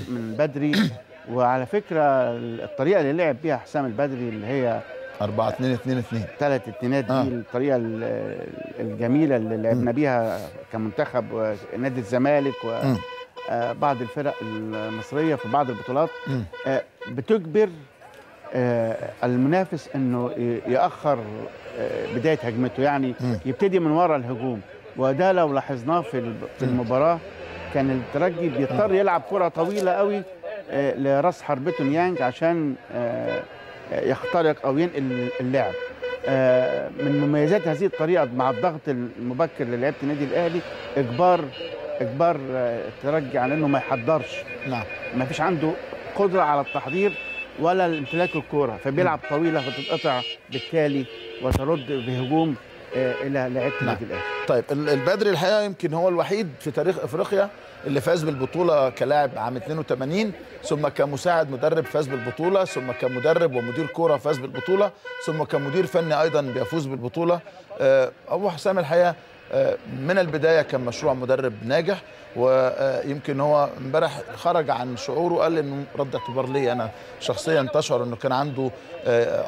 من بدري. وعلى فكره الطريقه اللي لعب بيها حسام البدري اللي هي 4-2-2-2 ثلاث اتنينات دي الطريقه الجميله اللي لعبنا بيها كمنتخب نادي الزمالك وبعض الفرق المصريه في بعض البطولات بتجبر المنافس انه ياخر بدايه هجمته، يعني يبتدي من وراء الهجوم. وده لو لاحظناه في المباراه كان الترجي بيضطر يلعب كره طويله قوي لراس حربته نيانج عشان يخترق او ينقل اللعب. من مميزات هذه الطريقه مع الضغط المبكر للعيبه النادي الاهلي اجبار الترجي على انه ما يحضرش. نعم. ما فيش عنده قدره على التحضير ولا امتلاك الكوره، فبيلعب طويله فتتقطع بالتالي وترد بهجوم الى لعيبه النادي الاهلي. طيب البدري الحقيقه يمكن هو الوحيد في تاريخ افريقيا اللي فاز بالبطوله كلاعب عام 82، ثم كمساعد مدرب فاز بالبطوله، ثم كمدرب ومدير كوره فاز بالبطوله، ثم كمدير فني ايضا بيفوز بالبطوله. ابو حسام الحقيقه من البدايه كان مشروع مدرب ناجح، ويمكن هو امبارح خرج عن شعوره وقال انه رد اعتبار لي انا شخصيا، تشعر انه كان عنده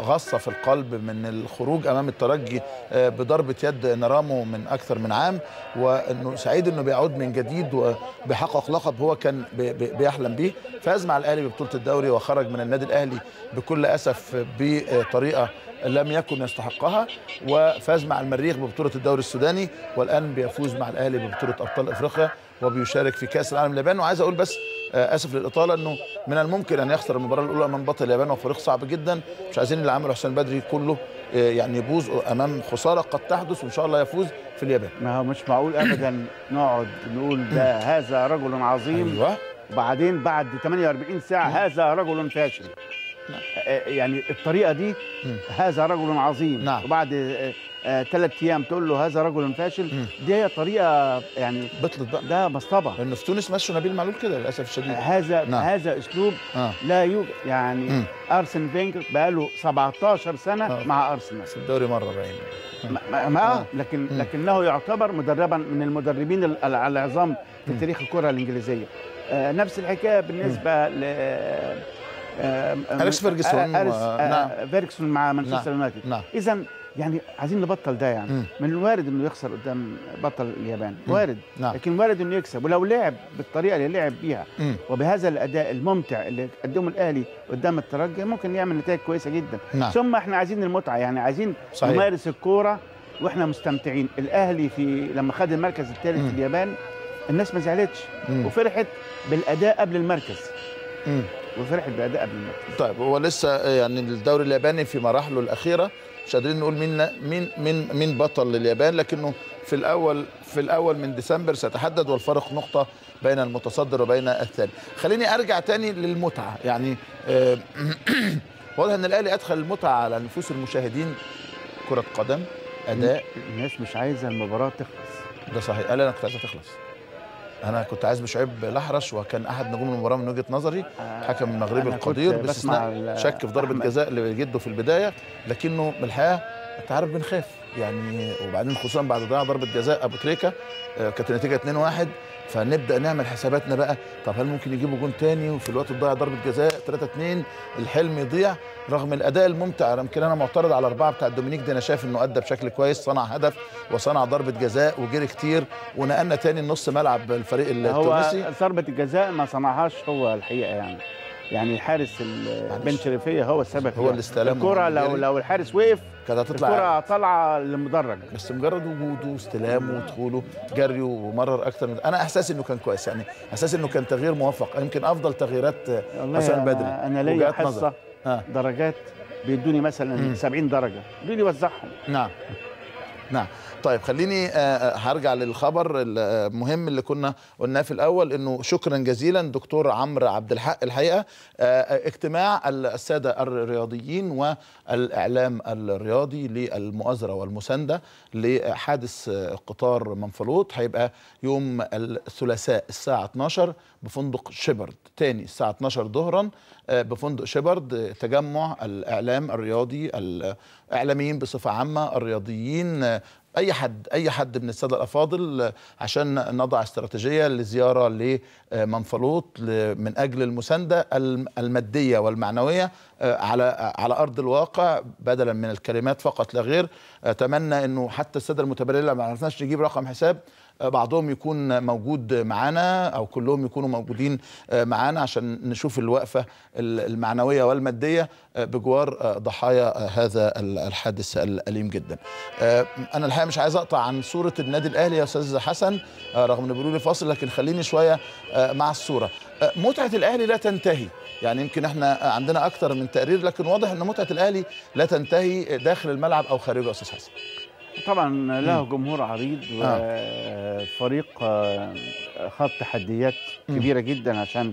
غصه في القلب من الخروج امام الترجي بضربه يد نرامو من اكثر من عام، وانه سعيد انه بيعود من جديد وبيحقق لقب هو كان بيحلم بيه. فاز مع الاهلي ببطوله الدوري وخرج من النادي الاهلي بكل اسف بطريقه لم يكن يستحقها، وفاز مع المريخ ببطوله الدوري السوداني، والان بيفوز مع الاهلي ببطوله ابطال افريقيا وبيشارك في كاس العالم اليابان. وعايز اقول بس اسف للاطاله انه من الممكن ان يخسر المباراه الاولى امام بطل اليابان وفريق صعب جدا. مش عايزين اللي عمله حسام بدري كله يعني يبوظ امام خساره قد تحدث، وان شاء الله يفوز في اليابان. ما هو مش معقول ابدا نقعد نقول ده هذا رجل عظيم. ايوه. وبعدين بعد 48 ساعه هذا رجل فاشل. يعني الطريقه دي هذا رجل عظيم. نعم. وبعد 3 ايام تقول له هذا رجل فاشل. دي طريقه يعني بطلت بقى، ده مصطبه. لانه في تونس مشوا نبيل معلول كده للاسف الشديد. هذا اسلوب لا يوجد. يعني ارسن فينجر بقاله 17 سنه مع ارسنال في الدوري مره باين. لكنه يعتبر مدربا من المدربين العظام في تاريخ الكره الانجليزيه. نفس الحكايه بالنسبه ل أليكس فيرجسون. فيرجسون مع مانشستر يونايتد. اذا يعني عايزين نبطل ده. يعني من الوارد انه يخسر قدام بطل اليابان، وارد. لكن وارد انه يكسب، ولو لعب بالطريقه اللي لعب بيها وبهذا الاداء الممتع اللي قدمه الاهلي قدام الترجي ممكن يعمل نتائج كويسه جدا. ثم احنا عايزين المتعه، يعني عايزين نمارس الكوره واحنا مستمتعين. الاهلي لما خد المركز الثالث في اليابان الناس ما زعلتش وفرحت بالاداء قبل المركز. وفرحت باداء قبل المركز. طيب هو لسه يعني الدوري الياباني في مراحله الاخيره، مش قادرين نقول مين بطل لليابان، لكنه في الاول من ديسمبر سيتحدد، والفرق نقطه بين المتصدر وبين الثاني. خليني ارجع تاني للمتعه. يعني واضح ان الاهلي ادخل المتعه على نفوس المشاهدين. كره قدم، اداء. الناس مش عايزه المباراه تخلص. ده صحيح. قال انا كنت عايزها تخلص. انا كنت عايز بشعيب الاحرش، وكان احد نجوم المباراه من وجهه نظري حكم المغربي القدير، باستثناء شك في ضربه جزاء اللي جده في البدايه، لكنه بالحقيقه انت عارف بنخاف يعني. وبعدين خصوصا بعد ضياع ضربه جزاء ابو تريكه كانت النتيجه 2-1، فنبدا نعمل حساباتنا بقى. طب هل ممكن يجيبوا جون تاني وفي الوقت الضايع ضربه جزاء 3-2 الحلم يضيع رغم الاداء الممتع؟ يمكن انا معترض على 4 بتاع دومينيك دي، انا شايف انه ادى بشكل كويس، صنع هدف وصنع ضربه جزاء وجري كتير ونقلنا تاني النص ملعب الفريق التونسي. هو ضربه الجزاء ما صنعهاش هو الحقيقه، يعني الحارس بن شريفيه هو السبب، هو اللي استلم الكره. لو الحارس وقف كانت هتطلع الكره طالعه للمدرج، بس مجرد وجوده واستلامه ودخوله جري ومرر اكتر من انا احساس انه كان كويس، يعني احساس انه كان تغيير موفق، يمكن افضل تغييرات حسام بدري. انا ليا حصه درجات بيدوني مثلا 70 درجه بيدوني يوزعهم. نعم. طيب خليني هرجع للخبر المهم اللي كنا قلناه في الاول، انه شكرا جزيلا دكتور عمرو عبد الحق. الحقيقه اجتماع الساده الرياضيين والاعلام الرياضي للمؤازره والمسانده لحادث قطار منفلوط هيبقى يوم الثلاثاء الساعه 12 بفندق شيبرد، تاني الساعه 12 ظهرا بفندق شيبرد. تجمع الاعلام الرياضي، الاعلاميين بصفه عامه، الرياضيين، اي حد من الساده الافاضل عشان نضع استراتيجيه لزياره لمنفلوط من اجل المسانده الماديه والمعنويه على ارض الواقع بدلا من الكلمات فقط لا غير. اتمنى انه حتى الساده المتبرعين اللي ما عرفناش نجيب رقم حساب بعضهم يكون موجود معانا او كلهم يكونوا موجودين معانا عشان نشوف الوقفه المعنويه والماديه بجوار ضحايا هذا الحادث الاليم جدا. انا الحقيقه مش عايز اقطع عن صوره النادي الاهلي يا استاذ حسن رغم ان بيقولوا لي فاصل، لكن خليني شويه مع الصوره. متعه الاهلي لا تنتهي، يعني يمكن احنا عندنا اكتر من تقرير لكن واضح ان متعه الاهلي لا تنتهي داخل الملعب او خارجه يا استاذ حسن. طبعا له جمهور عريض وفريق خاض تحديات كبيره جدا عشان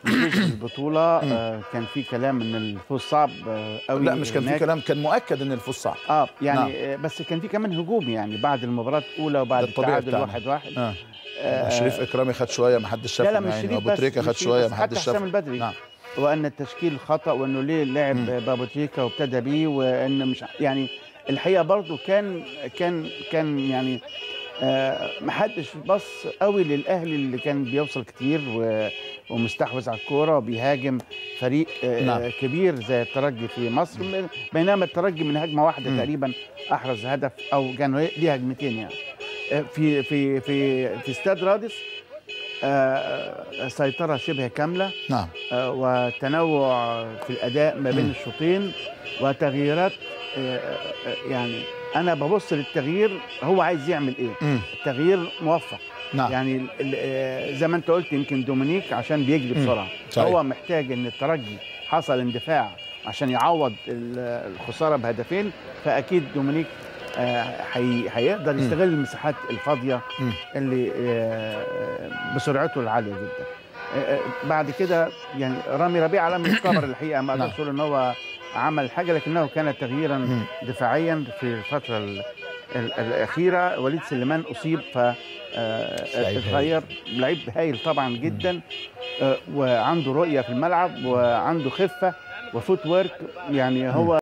يفوز بالبطوله. كان في كلام ان الفوز صعب قوي. لا مش كان في كلام، كان مؤكد ان الفوز صعب. يعني بس كان في كمان هجوم يعني بعد المباراه الاولى وبعد التعادل 1-1. شريف اكرامي خد شويه ما حدش شافه، يعني ابو تريكه خد شويه ما حدش شافه. حسام البدري وان التشكيل خطا وانه ليه لعب بابو تريكه وابتدى بيه، وان مش يعني الحقيقه برضو كان يعني ما حدش بص قوي للاهلي اللي كان بيوصل كتير ومستحوذ على الكوره وبيهاجم فريق كبير زي الترجي في مصر، بينما الترجي من هجمه واحده تقريبا احرز هدف او كانوا ليه هجمتين يعني. في استاد رادس سيطره شبه كامله وتنوع في الاداء ما بين الشوطين وتغييرات. يعني انا ببص للتغيير هو عايز يعمل ايه. التغيير موفق. يعني زي ما انت قلت يمكن دومينيك عشان بيجري بسرعه هو محتاج ان الترجي حصل اندفاع عشان يعوض الخساره بهدفين، فاكيد دومينيك هيقدر يستغل المساحات الفاضيه اللي بسرعته العاليه جدا. بعد كده يعني رامي ربيعه لم يختبر الحقيقه، ما اقدرش اقول ان هو عمل حاجه لكنه كان تغييرا دفاعيا في الفتره الاخيره. وليد سليمان اصيب فتغير، لعيب هايل طبعا جدا وعنده رؤيه في الملعب وعنده خفه وفوت وورك، يعني هو